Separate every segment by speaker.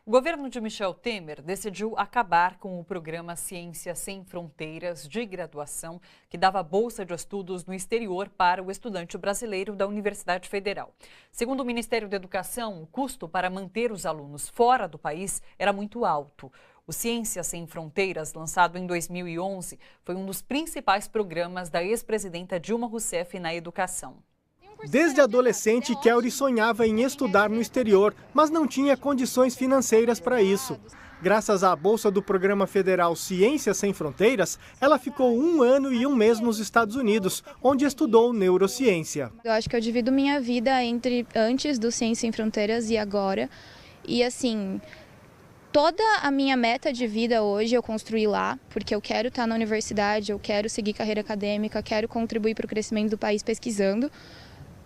Speaker 1: O governo de Michel Temer decidiu acabar com o programa Ciência Sem Fronteiras de graduação, que dava bolsa de estudos no exterior para o estudante brasileiro da Universidade Federal. Segundo o Ministério da Educação, o custo para manter os alunos fora do país era muito alto. O Ciência Sem Fronteiras, lançado em 2011, foi um dos principais programas da ex-presidenta Dilma Rousseff na educação.
Speaker 2: Desde adolescente, Kelly sonhava em estudar no exterior, mas não tinha condições financeiras para isso. Graças à bolsa do programa federal Ciência Sem Fronteiras, ela ficou 1 ano e 1 mês nos Estados Unidos, onde estudou neurociência.
Speaker 3: Eu acho que eu divido minha vida entre antes do Ciência Sem Fronteiras e agora. E assim, toda a minha meta de vida hoje eu construí lá, porque eu quero estar na universidade, eu quero seguir carreira acadêmica, quero contribuir para o crescimento do país pesquisando.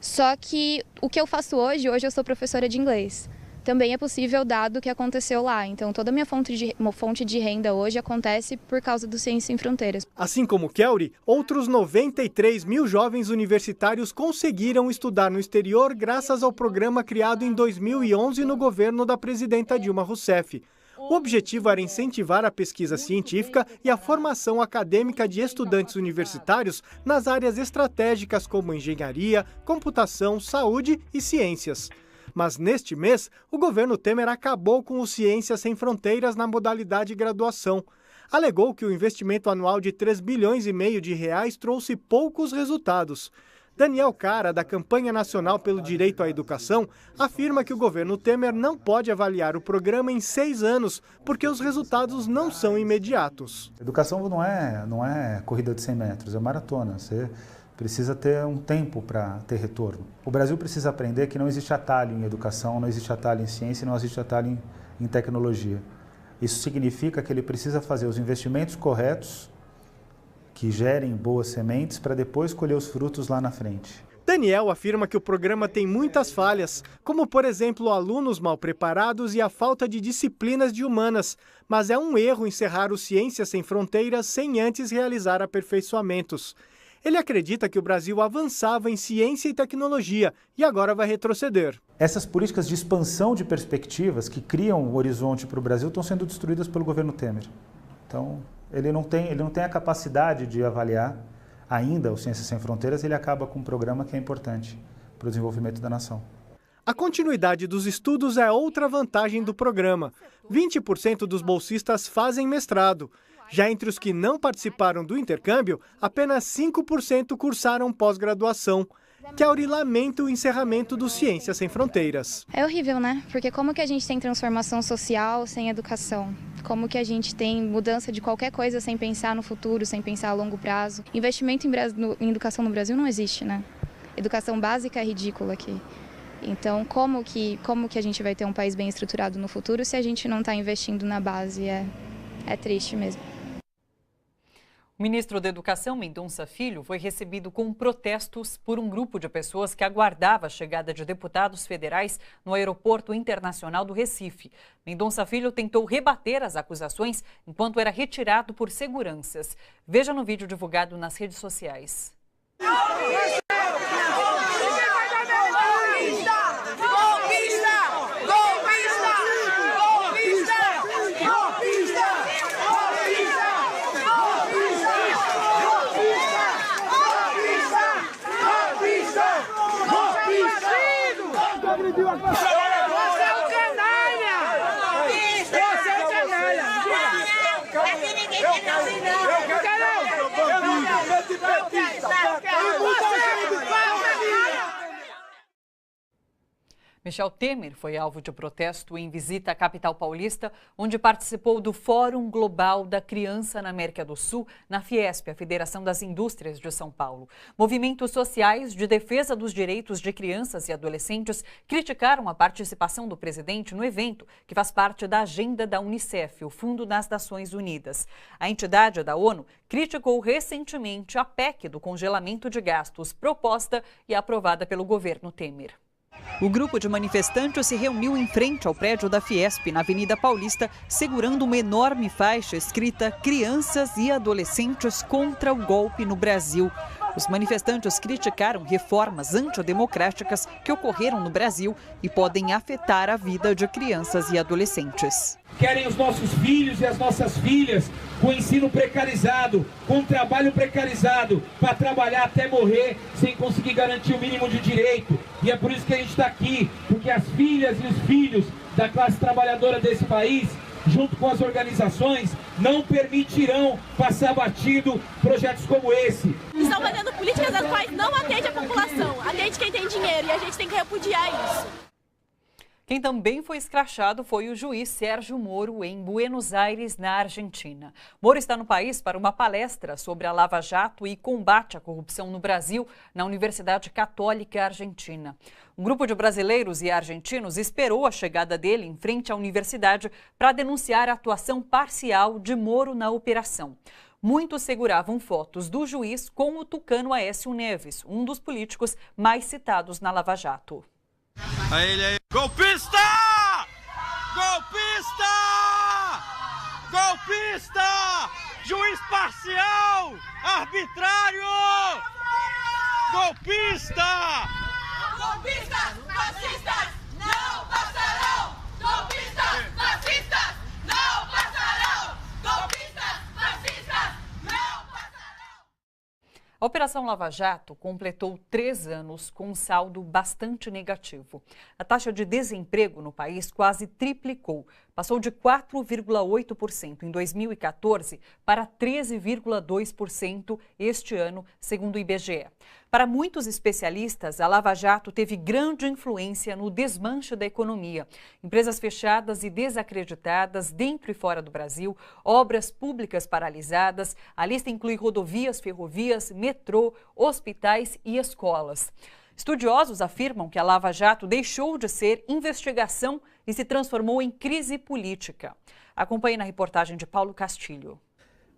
Speaker 3: Só que o que eu faço hoje eu sou professora de inglês. Também é possível dado o que aconteceu lá. Então toda a minha fonte de renda hoje acontece por causa do Ciência Sem Fronteiras.
Speaker 2: Assim como Kelly, outros 93 mil jovens universitários conseguiram estudar no exterior graças ao programa criado em 2011 no governo da presidenta Dilma Rousseff. O objetivo era incentivar a pesquisa científica e a formação acadêmica de estudantes universitários nas áreas estratégicas como engenharia, computação, saúde e ciências. Mas neste mês, o governo Temer acabou com o Ciência Sem Fronteiras na modalidade graduação. Alegou que o investimento anual de 3,5 bilhões de reais trouxe poucos resultados. Daniel Cara, da Campanha Nacional pelo Direito à Educação, afirma que o governo Temer não pode avaliar o programa em 6 anos, porque os resultados não são imediatos.
Speaker 4: Educação não é corrida de 100 metros, é maratona. Você precisa ter um tempo para ter retorno. O Brasil precisa aprender que não existe atalho em educação, não existe atalho em ciência, não existe atalho em tecnologia. Isso significa que ele precisa fazer os investimentos corretos que gerem boas sementes para depois colher os frutos lá na frente.
Speaker 2: Daniel afirma que o programa tem muitas falhas, como, por exemplo, alunos mal preparados e a falta de disciplinas de humanas, mas é um erro encerrar o Ciência Sem Fronteiras sem antes realizar aperfeiçoamentos. Ele acredita que o Brasil avançava em ciência e tecnologia e agora vai retroceder.
Speaker 4: Essas políticas de expansão de perspectivas que criam o horizonte para o Brasil estão sendo destruídas pelo governo Temer. Então, ele não tem a capacidade de avaliar ainda o Ciência Sem Fronteiras, ele acaba com um programa que é importante para o desenvolvimento da nação.
Speaker 2: A continuidade dos estudos é outra vantagem do programa. 20% dos bolsistas fazem mestrado. Já entre os que não participaram do intercâmbio, apenas 5% cursaram pós-graduação. Kelly lamenta o encerramento do Ciência Sem Fronteiras.
Speaker 3: É horrível, né? Porque como que a gente tem transformação social sem educação? Como que a gente tem mudança de qualquer coisa sem pensar no futuro, sem pensar a longo prazo? Investimento em educação no Brasil não existe, né? Educação básica é ridícula aqui. Então, como que a gente vai ter um país bem estruturado no futuro se a gente não está investindo na base? É triste mesmo.
Speaker 1: O ministro da Educação, Mendonça Filho, foi recebido com protestos por um grupo de pessoas que aguardava a chegada de deputados federais no Aeroporto Internacional do Recife. Mendonça Filho tentou rebater as acusações enquanto era retirado por seguranças. Veja no vídeo divulgado nas redes sociais. Michel Temer foi alvo de protesto em visita à capital paulista, onde participou do Fórum Global da Criança na América do Sul, na Fiesp, a Federação das Indústrias de São Paulo. Movimentos sociais de defesa dos direitos de crianças e adolescentes criticaram a participação do presidente no evento, que faz parte da agenda da Unicef, o Fundo das Nações Unidas. A entidade da ONU criticou recentemente a PEC do congelamento de gastos proposta e aprovada pelo governo Temer. O grupo de manifestantes se reuniu em frente ao prédio da Fiesp, na Avenida Paulista, segurando uma enorme faixa escrita "Crianças e adolescentes contra o golpe no Brasil". Os manifestantes criticaram reformas antidemocráticas que ocorreram no Brasil e podem afetar a vida de crianças e adolescentes.
Speaker 5: Querem os nossos filhos e as nossas filhas com ensino precarizado, com trabalho precarizado, para trabalhar até morrer sem conseguir garantir o mínimo de direito. E é por isso que a gente está aqui, porque as filhas e os filhos da classe trabalhadora desse país, junto com as organizações, não permitirão passar batido projetos como esse.
Speaker 6: Estão fazendo políticas das quais não atende a população, atende quem tem dinheiro, e a gente tem que repudiar isso.
Speaker 1: Quem também foi escrachado foi o juiz Sérgio Moro, em Buenos Aires, na Argentina. Moro está no país para uma palestra sobre a Lava Jato e combate à corrupção no Brasil, na Universidade Católica Argentina. Um grupo de brasileiros e argentinos esperou a chegada dele em frente à universidade para denunciar a atuação parcial de Moro na operação. Muitos seguravam fotos do juiz com o tucano Aécio Neves, um dos políticos mais citados na Lava Jato.
Speaker 7: Aí ele aí. Golpista! Golpista! Golpista! Juiz parcial! Arbitrário! Golpista!
Speaker 8: Golpistas, fascistas, não passarão! Golpistas, fascistas, não passarão! Golpistas, fascistas, não passarão!
Speaker 1: A Operação Lava Jato completou 3 anos com um saldo bastante negativo. A taxa de desemprego no país quase triplicou. Passou de 4,8% em 2014 para 13,2% este ano, segundo o IBGE. Para muitos especialistas, a Lava Jato teve grande influência no desmanche da economia. Empresas fechadas e desacreditadas dentro e fora do Brasil, obras públicas paralisadas, a lista inclui rodovias, ferrovias, metrô, hospitais e escolas. Estudiosos afirmam que a Lava Jato deixou de ser investigação e se transformou em crise política. Acompanhe na reportagem de Paulo Castilho.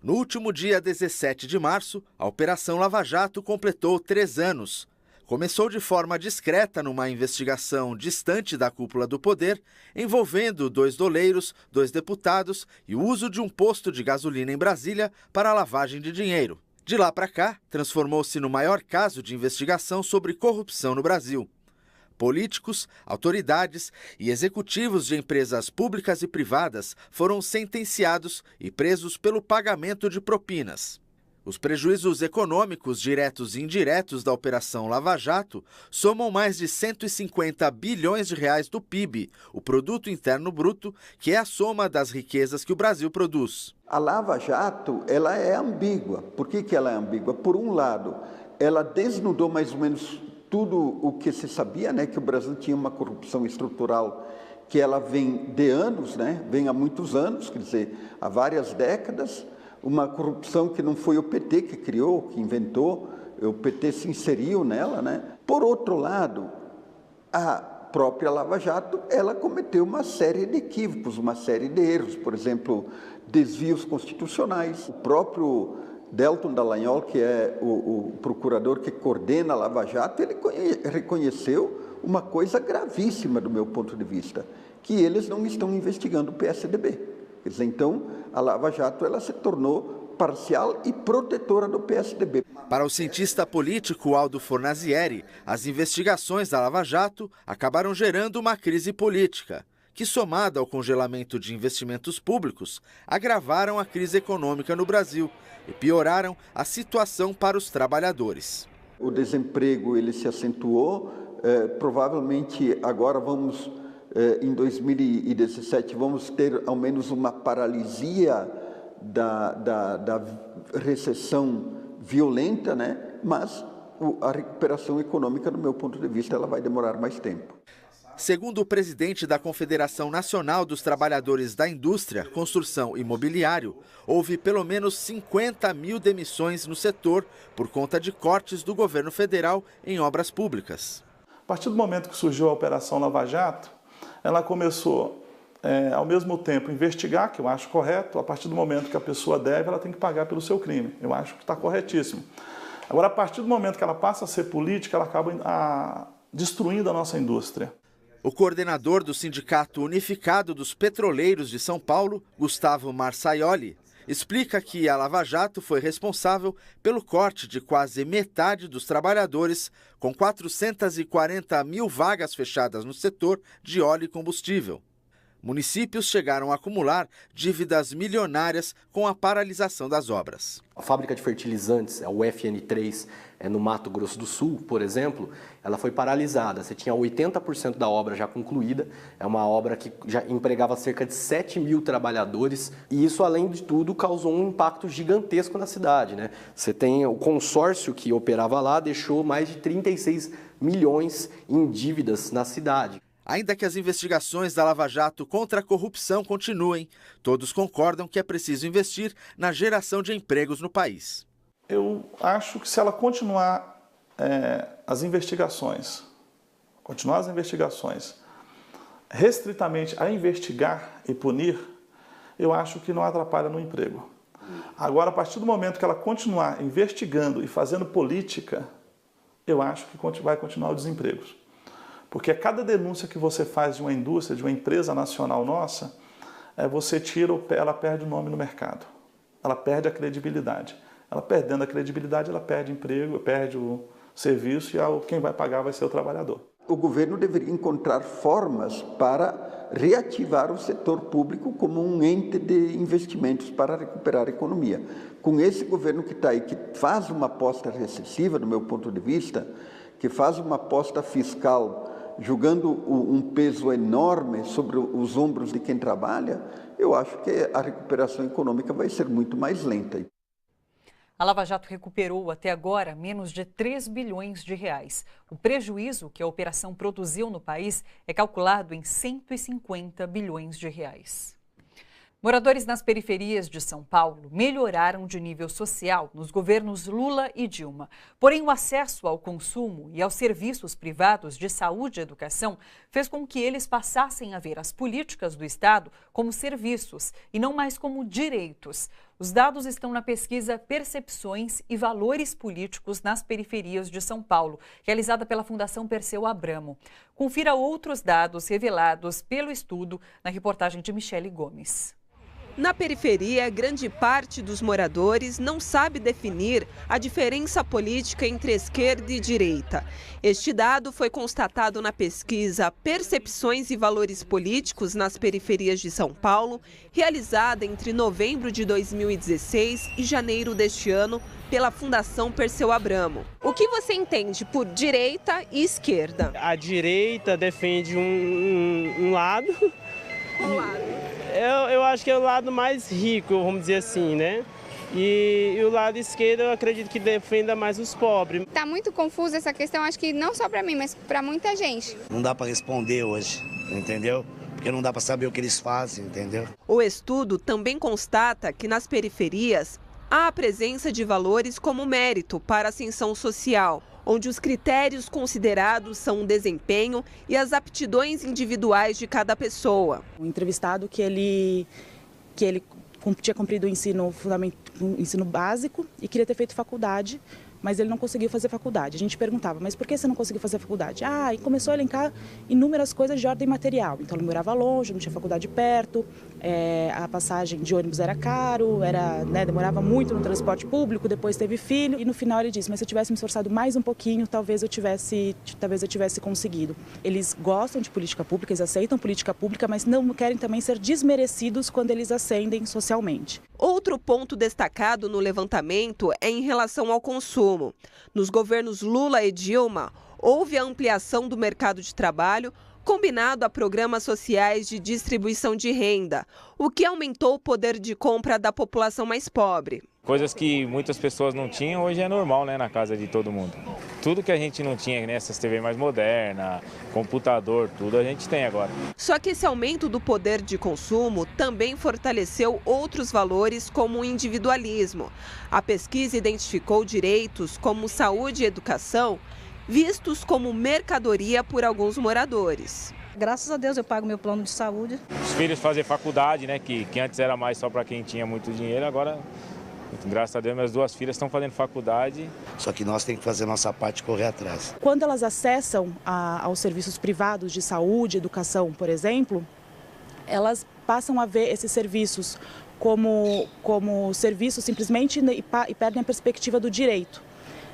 Speaker 9: No último dia 17 de março, a Operação Lava Jato completou 3 anos. Começou de forma discreta numa investigação distante da cúpula do poder, envolvendo 2 doleiros, 2 deputados e o uso de um posto de gasolina em Brasília para a lavagem de dinheiro. De lá para cá, transformou-se no maior caso de investigação sobre corrupção no Brasil. Políticos, autoridades e executivos de empresas públicas e privadas foram sentenciados e presos pelo pagamento de propinas. Os prejuízos econômicos diretos e indiretos da Operação Lava Jato somam mais de 150 bilhões de reais do PIB, o Produto Interno Bruto, que é a soma das riquezas que o Brasil produz.
Speaker 10: A Lava Jato, ela é ambígua. Por que ela é ambígua? Por um lado, ela desnudou mais ou menos tudo o que se sabia, né, que o Brasil tinha uma corrupção estrutural que ela vem de anos, né, vem há muitos anos, quer dizer, há várias décadas, uma corrupção que não foi o PT que criou, que inventou, o PT se inseriu nela, né. Por outro lado, a própria Lava Jato, ela cometeu uma série de equívocos, uma série de erros, por exemplo, desvios constitucionais. O próprio Deltan Dallagnol, que é o procurador que coordena a Lava Jato, ele reconheceu uma coisa gravíssima do meu ponto de vista, que eles não estão investigando o PSDB. Quer dizer, então, a Lava Jato ela se tornou parcial e protetora do PSDB.
Speaker 9: Para o cientista político Aldo Fornazieri, as investigações da Lava Jato acabaram gerando uma crise política, que, somada ao congelamento de investimentos públicos, agravaram a crise econômica no Brasil e pioraram a situação para os trabalhadores.
Speaker 10: O desemprego ele se acentuou, provavelmente agora vamos, em 2017, vamos ter ao menos uma paralisia da recessão violenta, né? Mas a recuperação econômica, do meu ponto de vista, ela vai demorar mais tempo.
Speaker 9: Segundo o presidente da Confederação Nacional dos Trabalhadores da Indústria, Construção e Mobiliário, houve pelo menos 50 mil demissões no setor por conta de cortes do governo federal em obras públicas.
Speaker 11: A partir do momento que surgiu a Operação Lava Jato, ela começou, ao mesmo tempo, investigar, que eu acho correto. A partir do momento que a pessoa deve, ela tem que pagar pelo seu crime. Eu acho que está corretíssimo. Agora, a partir do momento que ela passa a ser política, ela acaba destruindo a nossa indústria.
Speaker 9: O coordenador do Sindicato Unificado dos Petroleiros de São Paulo, Gustavo Marsaioli, explica que a Lava Jato foi responsável pelo corte de quase metade dos trabalhadores, com 440 mil vagas fechadas no setor de óleo e combustível. Municípios chegaram a acumular dívidas milionárias com a paralisação das obras.
Speaker 12: A fábrica de fertilizantes, a UFN3, no Mato Grosso do Sul, por exemplo, ela foi paralisada. Você tinha 80% da obra já concluída, é uma obra que já empregava cerca de 7 mil trabalhadores, e isso, além de tudo, causou um impacto gigantesco na cidade, né? Você tem o consórcio que operava lá, deixou mais de 36 milhões em dívidas na cidade.
Speaker 9: Ainda que as investigações da Lava Jato contra a corrupção continuem, todos concordam que é preciso investir na geração de empregos no país.
Speaker 11: Eu acho que se ela continuar as investigações restritamente a investigar e punir, eu acho que não atrapalha no emprego. Agora, a partir do momento que ela continuar investigando e fazendo política, eu acho que vai continuar o desemprego. Porque a cada denúncia que você faz de uma indústria, de uma empresa nacional nossa, você tira ela perde o nome no mercado. Ela perde a credibilidade. Ela perdendo a credibilidade, ela perde emprego, perde o serviço e quem vai pagar vai ser o trabalhador.
Speaker 10: O governo deveria encontrar formas para reativar o setor público como um ente de investimentos para recuperar a economia. Com esse governo que está aí, que faz uma aposta recessiva, do meu ponto de vista, que faz uma aposta fiscal jogando um peso enorme sobre os ombros de quem trabalha, eu acho que a recuperação econômica vai ser muito mais lenta.
Speaker 1: A Lava Jato recuperou até agora menos de 3 bilhões de reais. O prejuízo que a operação produziu no país é calculado em 150 bilhões de reais. Moradores nas periferias de São Paulo melhoraram de nível social nos governos Lula e Dilma. Porém, o acesso ao consumo e aos serviços privados de saúde e educação fez com que eles passassem a ver as políticas do Estado como serviços e não mais como direitos. Os dados estão na pesquisa Percepções e Valores Políticos nas Periferias de São Paulo, realizada pela Fundação Perseu Abramo. Confira outros dados revelados pelo estudo na reportagem de Michele Gomes.
Speaker 13: Na periferia, grande parte dos moradores não sabe definir a diferença política entre esquerda e direita. Este dado foi constatado na pesquisa Percepções e Valores Políticos nas Periferias de São Paulo, realizada entre novembro de 2016 e janeiro deste ano pela Fundação Perseu Abramo. O que você entende por direita e esquerda?
Speaker 14: A direita defende um lado.
Speaker 13: Qual lado?
Speaker 14: Eu acho que é o lado mais rico, vamos dizer assim, né? E o lado esquerdo eu acredito que defenda mais os pobres.
Speaker 15: Está muito confusa essa questão, acho que não só para mim, mas para muita gente.
Speaker 16: Não dá para responder hoje, entendeu? Porque não dá para saber o que eles fazem, entendeu?
Speaker 13: O estudo também constata que nas periferias há a presença de valores como mérito para a ascensão social, onde os critérios considerados são o desempenho e as aptidões individuais de cada pessoa.
Speaker 17: Um entrevistado que ele tinha cumprido o ensino básico e queria ter feito faculdade, mas ele não conseguiu fazer faculdade. A gente perguntava, mas por que você não conseguiu fazer faculdade? E começou a elencar inúmeras coisas de ordem material. Então, ele morava longe, não tinha faculdade perto, a passagem de ônibus era caro, demorava muito no transporte público, depois teve filho. E no final ele disse, mas se eu tivesse me esforçado mais um pouquinho, talvez eu tivesse conseguido. Eles gostam de política pública, eles aceitam política pública, mas não querem também ser desmerecidos quando eles ascendem socialmente.
Speaker 13: Outro ponto destacado no levantamento é em relação ao consumo. Nos governos Lula e Dilma, houve a ampliação do mercado de trabalho, combinado a programas sociais de distribuição de renda, o que aumentou o poder de compra da população mais pobre.
Speaker 18: Coisas que muitas pessoas não tinham, hoje é normal, né, na casa de todo mundo. Tudo que a gente não tinha, nessas TV mais modernas, computador, tudo a gente tem agora.
Speaker 13: Só que esse aumento do poder de consumo também fortaleceu outros valores como o individualismo. A pesquisa identificou direitos como saúde e educação, vistos como mercadoria por alguns moradores.
Speaker 19: Graças a Deus eu pago meu plano de saúde.
Speaker 18: Os filhos fazer faculdade, né, que antes era mais só para quem tinha muito dinheiro, agora... Graças a Deus, minhas duas filhas estão fazendo faculdade.
Speaker 16: Só que nós temos que fazer a nossa parte e correr atrás.
Speaker 17: Quando elas acessam aos serviços privados de saúde, educação, por exemplo, elas passam a ver esses serviços como serviço simplesmente e perdem a perspectiva do direito,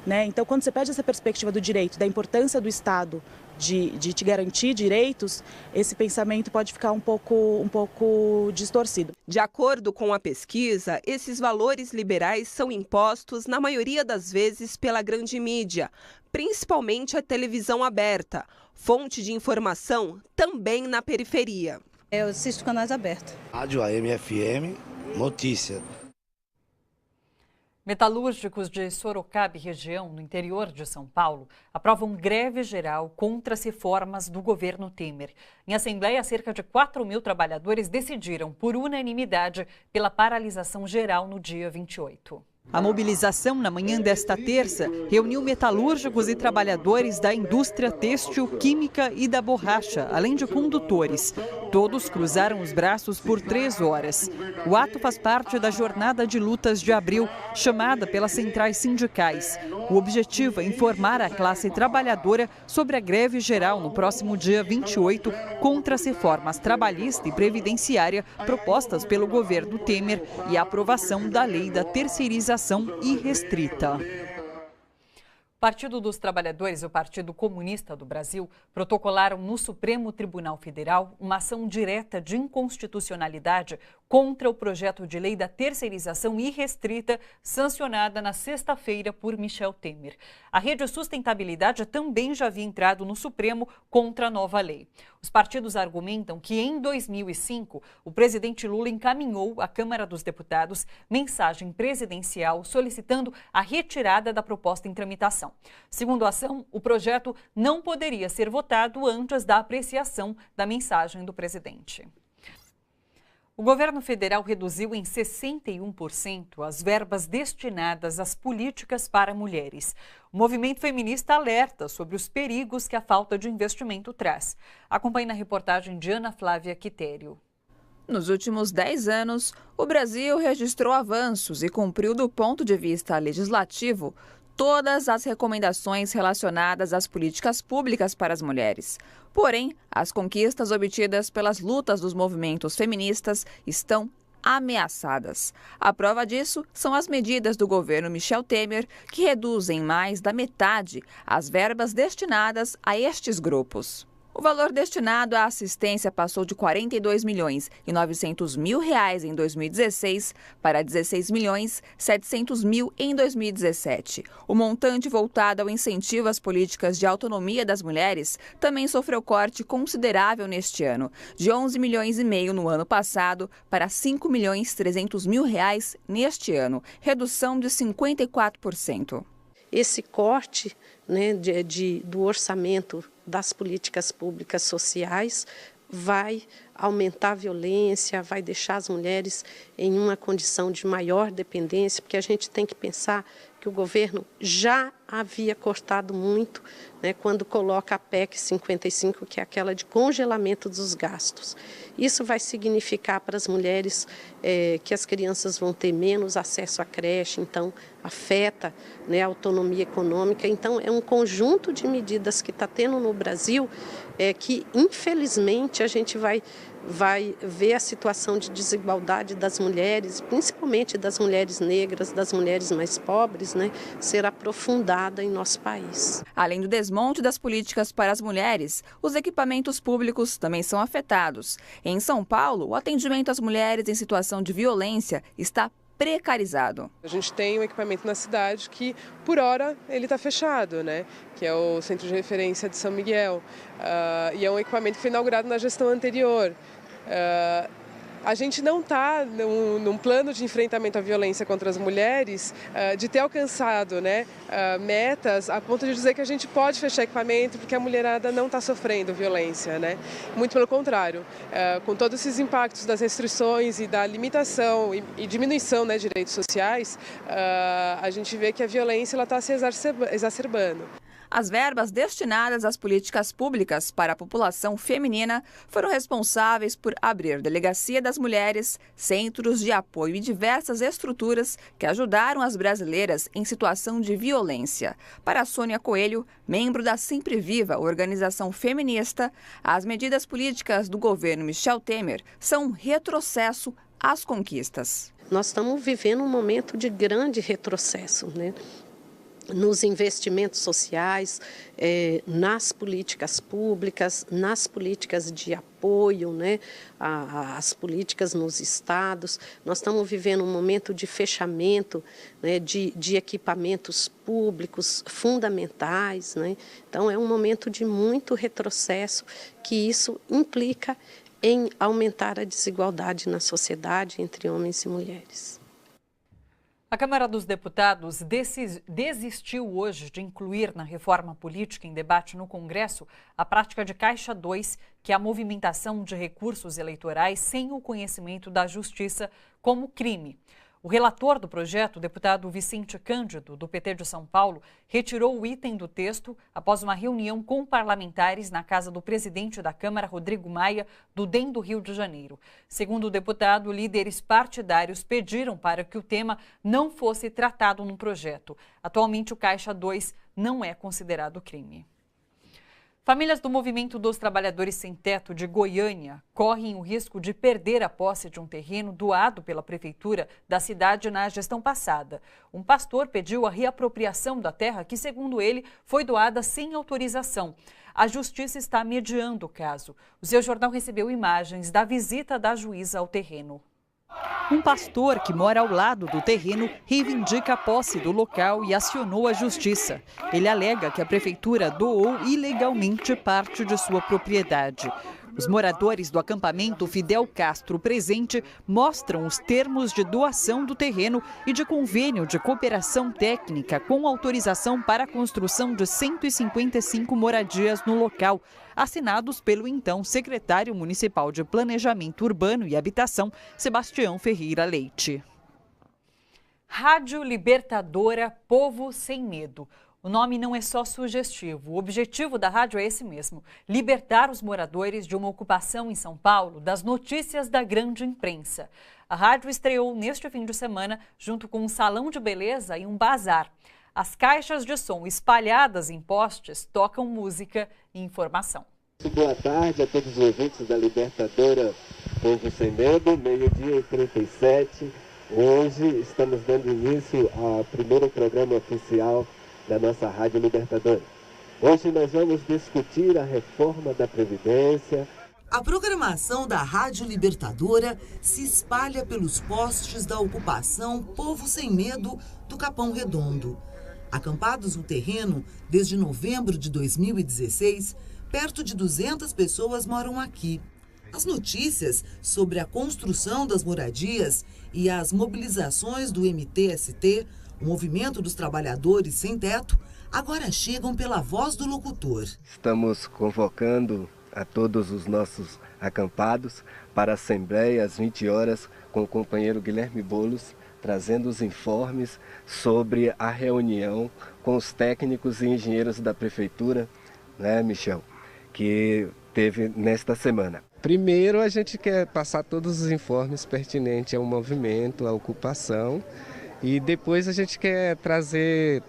Speaker 17: né? Então, quando você perde essa perspectiva do direito, da importância do Estado de te garantir direitos, esse pensamento pode ficar um pouco distorcido.
Speaker 13: De acordo com a pesquisa, esses valores liberais são impostos, na maioria das vezes, pela grande mídia, principalmente a televisão aberta, fonte de informação também na periferia.
Speaker 19: Eu assisto canais abertos.
Speaker 16: Rádio AM, FM, notícia.
Speaker 1: Metalúrgicos de Sorocaba e região, no interior de São Paulo, aprovam greve geral contra as reformas do governo Temer. Em assembleia, cerca de 4.000 trabalhadores decidiram, por unanimidade, pela paralisação geral no dia 28. A mobilização na manhã desta terça reuniu metalúrgicos e trabalhadores da indústria têxtil, química e da borracha, além de condutores. Todos cruzaram os braços por 3 horas. O ato faz parte da jornada de lutas de abril, chamada pelas centrais sindicais. O objetivo é informar a classe trabalhadora sobre a greve geral no próximo dia 28 contra as reformas trabalhista e previdenciária propostas pelo governo Temer e a aprovação da lei da terceirização irrestrita. O Partido dos Trabalhadores e o Partido Comunista do Brasil protocolaram no Supremo Tribunal Federal uma ação direta de inconstitucionalidade contra o projeto de lei da terceirização irrestrita sancionada na sexta-feira por Michel Temer. A Rede Sustentabilidade também já havia entrado no Supremo contra a nova lei. Os partidos argumentam que em 2005 o presidente Lula encaminhou à Câmara dos Deputados mensagem presidencial solicitando a retirada da proposta em tramitação. Segundo a ação, o projeto não poderia ser votado antes da apreciação da mensagem do presidente. O governo federal reduziu em 61% as verbas destinadas às políticas para mulheres. O movimento feminista alerta sobre os perigos que a falta de investimento traz. Acompanhe na reportagem de Ana Flávia Quitério.
Speaker 20: Nos últimos 10 anos, o Brasil registrou avanços e cumpriu, do ponto de vista legislativo, todas as recomendações relacionadas às políticas públicas para as mulheres. Porém, as conquistas obtidas pelas lutas dos movimentos feministas estão ameaçadas. A prova disso são as medidas do governo Michel Temer, que reduzem mais da metade as verbas destinadas a estes grupos. O valor destinado à assistência passou de R$ 42.900.000 em 2016 para R$ 16.700.000 em 2017. O montante voltado ao incentivo às políticas de autonomia das mulheres também sofreu corte considerável neste ano, de R$ 11,5 milhões no ano passado para R$ 5.300.000 neste ano, redução de 54%.
Speaker 21: Esse corte, né, do orçamento das políticas públicas sociais vai aumentar a violência, vai deixar as mulheres em uma condição de maior dependência, porque a gente tem que pensar que o governo já havia cortado muito, né, quando coloca a PEC 55, que é aquela de congelamento dos gastos. Isso vai significar para as mulheres que as crianças vão ter menos acesso à creche, então afeta, né, a autonomia econômica. Então é um conjunto de medidas que está tendo no Brasil que infelizmente a gente vai ver a situação de desigualdade das mulheres, principalmente das mulheres negras, das mulheres mais pobres, né, ser aprofundada em nosso país.
Speaker 20: Além do desmonte das políticas para as mulheres, os equipamentos públicos também são afetados. Em São Paulo, o atendimento às mulheres em situação de violência está precarizado.
Speaker 22: A gente tem um equipamento na cidade que, por hora, ele está fechado, né? Que é o Centro de Referência de São Miguel. E é um equipamento que foi inaugurado na gestão anterior. A gente não está num plano de enfrentamento à violência contra as mulheres, de ter alcançado, né, metas a ponto de dizer que a gente pode fechar equipamento porque a mulherada não está sofrendo violência, né? Muito pelo contrário, com todos esses impactos das restrições e da limitação e diminuição, né, de direitos sociais, a gente vê que a violência está se exacerbando.
Speaker 20: As verbas destinadas às políticas públicas para a população feminina foram responsáveis por abrir Delegacia das Mulheres, centros de apoio e diversas estruturas que ajudaram as brasileiras em situação de violência. Para Sônia Coelho, membro da Sempre Viva, organização feminista, as medidas políticas do governo Michel Temer são um retrocesso as conquistas.
Speaker 21: Nós estamos vivendo um momento de grande retrocesso, né? Nos investimentos sociais, nas políticas públicas, nas políticas de apoio, né, as políticas nos estados. Nós estamos vivendo um momento de fechamento, né, de equipamentos públicos fundamentais, né? Então, é um momento de muito retrocesso, que isso implica em aumentar a desigualdade na sociedade entre homens e mulheres.
Speaker 1: A Câmara dos Deputados desistiu hoje de incluir na reforma política em debate no Congresso a prática de Caixa 2, que é a movimentação de recursos eleitorais sem o conhecimento da Justiça, como crime. O relator do projeto, o deputado Vicente Cândido, do PT de São Paulo, retirou o item do texto após uma reunião com parlamentares na casa do presidente da Câmara, Rodrigo Maia, do DEM do Rio de Janeiro. Segundo o deputado, líderes partidários pediram para que o tema não fosse tratado no projeto. Atualmente, o Caixa 2 não é considerado crime. Famílias do Movimento dos Trabalhadores Sem Teto de Goiânia correm o risco de perder a posse de um terreno doado pela prefeitura da cidade na gestão passada. Um pastor pediu a reapropriação da terra que, segundo ele, foi doada sem autorização. A justiça está mediando o caso. O Seu Jornal recebeu imagens da visita da juíza ao terreno. Um pastor que mora ao lado do terreno reivindica a posse do local e acionou a justiça. Ele alega que a prefeitura doou ilegalmente parte de sua propriedade. Os moradores do acampamento Fidel Castro Presente mostram os termos de doação do terreno e de convênio de cooperação técnica com autorização para a construção de 155 moradias no local, assinados pelo então secretário municipal de Planejamento Urbano e Habitação, Sebastião Ferreira Leite. Rádio Libertadora Povo Sem Medo. O nome não é só sugestivo. O objetivo da rádio é esse mesmo: libertar os moradores de uma ocupação em São Paulo das notícias da grande imprensa. A rádio estreou neste fim de semana junto com um salão de beleza e um bazar. As caixas de som espalhadas em postes tocam música e informação.
Speaker 2: Boa tarde a todos os ouvintes da Libertadora Povo Sem Medo, 12h37. Hoje estamos dando início ao primeiro programa oficial da nossa Rádio Libertadora. Hoje nós vamos discutir a reforma da Previdência.
Speaker 4: A programação da Rádio Libertadora se espalha pelos postes da ocupação Povo Sem Medo do Capão Redondo. Acampados no terreno desde novembro de 2016, perto de 200 pessoas moram aqui. As notícias sobre a construção das moradias e as mobilizações do MTST, o Movimento dos Trabalhadores Sem Teto, agora chegam pela voz do locutor.
Speaker 2: Estamos convocando a todos os nossos acampados para a Assembleia às 20 horas com o companheiro Guilherme Boulos, trazendo os informes sobre a reunião com os técnicos e engenheiros da Prefeitura, né, Michel, que teve nesta semana. Primeiro, a gente quer passar todos os informes pertinentes ao movimento, à ocupação, e depois a gente quer trazer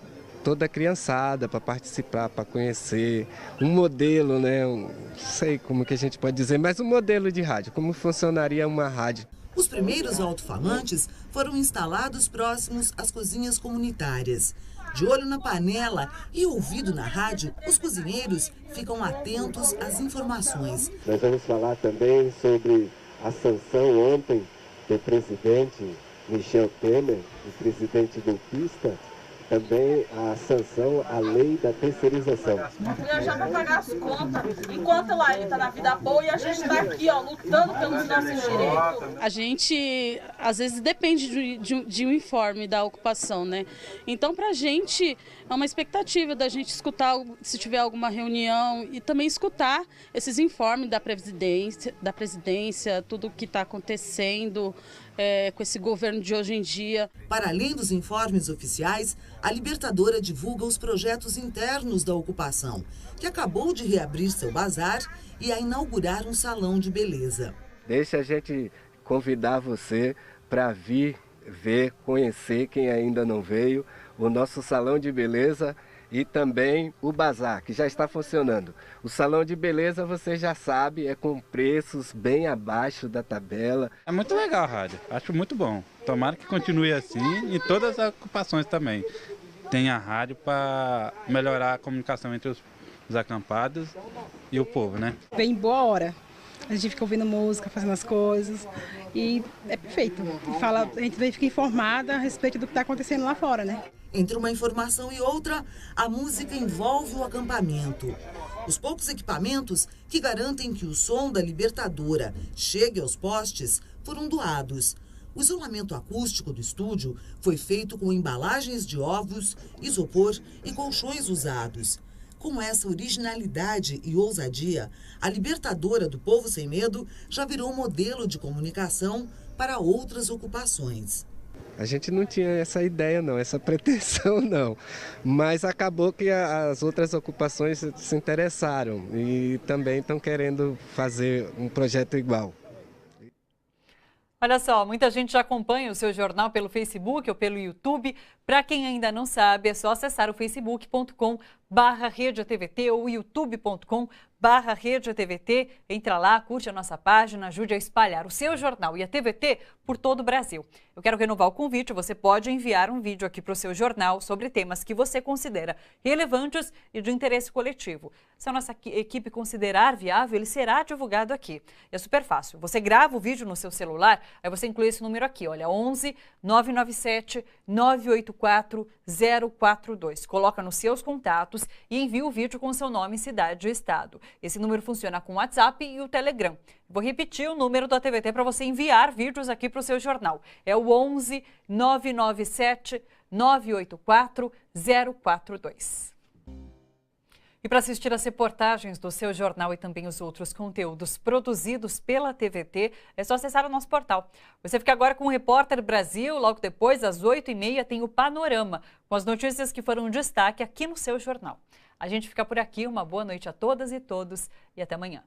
Speaker 2: toda a criançada para participar, para conhecer um modelo, né? Não sei como que a gente pode dizer, mas um modelo de rádio, como funcionaria uma rádio.
Speaker 4: Os primeiros alto-falantes foram instalados próximos às cozinhas comunitárias. De olho na panela e ouvido na rádio, os cozinheiros ficam atentos às informações.
Speaker 2: Nós vamos falar também sobre a sanção ontem do presidente Michel Temer, o presidente golpista, também a sanção à lei da terceirização.
Speaker 6: Já para pagar as contas, enquanto lá ele está na vida boa e a gente está aqui, ó, lutando pelos nossos direitos.
Speaker 19: A gente, às vezes, depende de um informe da ocupação, né? Então, para a gente, é uma expectativa da gente escutar, se tiver alguma reunião, e também escutar esses informes da presidência, tudo o que está acontecendo com esse governo de hoje em dia.
Speaker 4: Para além dos informes oficiais, a Libertadora divulga os projetos internos da ocupação, que acabou de reabrir seu bazar e a inaugurar um salão de beleza.
Speaker 2: Deixa a gente convidar você para vir ver, conhecer quem ainda não veio. O nosso salão de beleza e também o bazar, que já está funcionando. O salão de beleza, você já sabe, é com preços bem abaixo da tabela.
Speaker 3: É muito legal a rádio, acho muito bom. Tomara que continue assim e todas as ocupações também. Tem a rádio para melhorar a comunicação entre os acampados e o povo, né?
Speaker 5: Vem boa hora. A gente fica ouvindo música, fazendo as coisas e é perfeito. A gente fica informada a respeito do que está acontecendo lá fora, né?
Speaker 4: Entre uma informação e outra, a música envolve o acampamento. Os poucos equipamentos que garantem que o som da Libertadora chegue aos postes foram doados. O isolamento acústico do estúdio foi feito com embalagens de ovos, isopor e colchões usados. Com essa originalidade e ousadia, a Libertadora do Povo Sem Medo já virou modelo de comunicação para outras ocupações.
Speaker 2: A gente não tinha essa ideia não, essa pretensão não, mas acabou que as outras ocupações se interessaram e também estão querendo fazer um projeto igual.
Speaker 1: Olha só, muita gente já acompanha o seu jornal pelo Facebook ou pelo YouTube. Para quem ainda não sabe, é só acessar o facebook.com/RedeTVT ou youtube.com/RedeTVT. Entra lá, curte a nossa página, ajude a espalhar o seu jornal e a TVT por todo o Brasil. Eu quero renovar o convite, você pode enviar um vídeo aqui para o seu jornal sobre temas que você considera relevantes e de interesse coletivo. Se a nossa equipe considerar viável, ele será divulgado aqui. É super fácil, você grava o vídeo no seu celular, aí você inclui esse número aqui, olha, 11 997 984 042. Coloca nos seus contatos e envia o vídeo com seu nome, cidade e estado. Esse número funciona com o WhatsApp e o Telegram. Vou repetir o número da TVT para você enviar vídeos aqui para o seu jornal. É o 11 997 984 042. E para assistir às reportagens do seu jornal e também os outros conteúdos produzidos pela TVT, é só acessar o nosso portal. Você fica agora com o Repórter Brasil, logo depois, às 8h30, tem o Panorama, com as notícias que foram destaque aqui no seu jornal. A gente fica por aqui, uma boa noite a todas e todos e até amanhã.